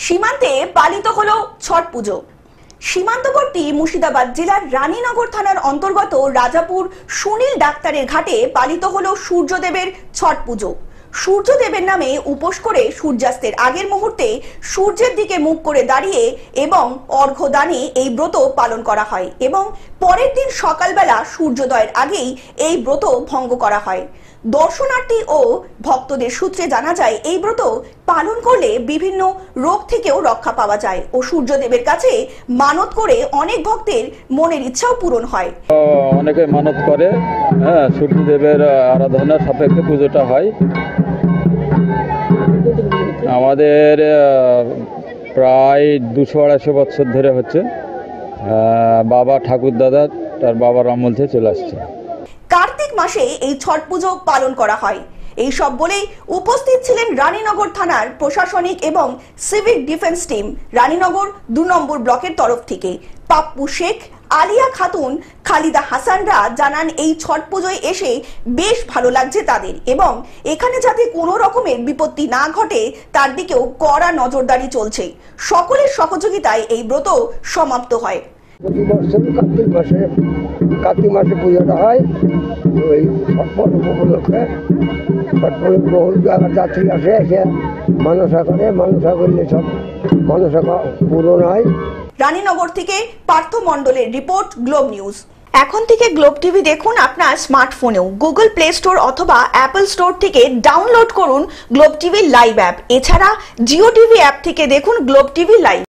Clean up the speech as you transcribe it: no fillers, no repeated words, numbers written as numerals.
সীমান্তে পালিত হলো ছট পুজো। সীমান্তবর্তী মুর্শিদাবাদ জেলার রানীনগর থানার অন্তর্গত রাজাপুর সুনীল ডাক্তারের ঘাটে পালিত হলো সূর্যদেবের ছট পুজো। সূর্যদেবের নামে উপোস করে সূর্যাস্তের আগের মুহূর্তে সূর্যের দিকে মুখ করে দাঁড়িয়ে এবং অর্ঘ্য দানে এই ব্রত পালন করা হয় এবং পরের দিন সকালবেলা সূর্যোদয়ের আগেই এই ব্রত ভঙ্গ করা হয়। দর্শনার্থী ও ভক্তদের সূত্রে জানা যায় এই ব্রত পালন করলে বিভিন্ন রোগ থেকেও রক্ষা পাওয়া যায় ও সূর্যদেবের কাছে মানত করে অনেক ভক্তের মনের ইচ্ছাও পূরণ হয়। অনেকে মানত করে, সূর্যদেবের আরাধনার সাপেক্ষে পুজোটা হয়। আমাদের প্রায় 200-250 বছর ধরে হচ্ছে। বাবা ঠাকুর দাদা তার বাবার আমল থেকে চলে আসছে। কার্তিক মাসে এই ছট পুজো পালন করা হয়। এই সব বলেই উপস্থিত ছিলেন রানীনগর থানার প্রশাসনিক এবং সিভিক ডিফেন্স টিম, রানীনগর 2 নম্বর ব্লকের তরফ থেকে। পাপ্পু শেখ, আলিয়া খাতুন, খালিদা হাসানরা জানান এই ছট পুজোয় এসে বেশ ভালো লাগছে তাদের এবং এখানে যাতে কোনো রকমের বিপত্তি না ঘটে তার দিকেও কড়া নজরদারি চলছে। সকলের সহযোগিতায় এই ব্রত সমাপ্ত হয়। প্রতি বছর কার্তিক মাসে পুজোটা হয়। ওই ছট উপলক্ষে বহু যাত্রী আসে, এসে মানসা করে, মানসা করলে সব মানসা পূরণ হয়। রানীনগর থেকে পার্থ মণ্ডলের রিপোর্ট, গ্লোব নিউজ। এখন থেকে গ্লোব টিভি দেখুন আপনার স্মার্টফোনেও। গুগল প্লে স্টোর অথবা অ্যাপল স্টোর থেকে ডাউনলোড করুন গ্লোব টিভি লাইভ অ্যাপ। এছাড়া জিও টিভি অ্যাপ থেকে দেখুন গ্লোব টিভি লাইভ।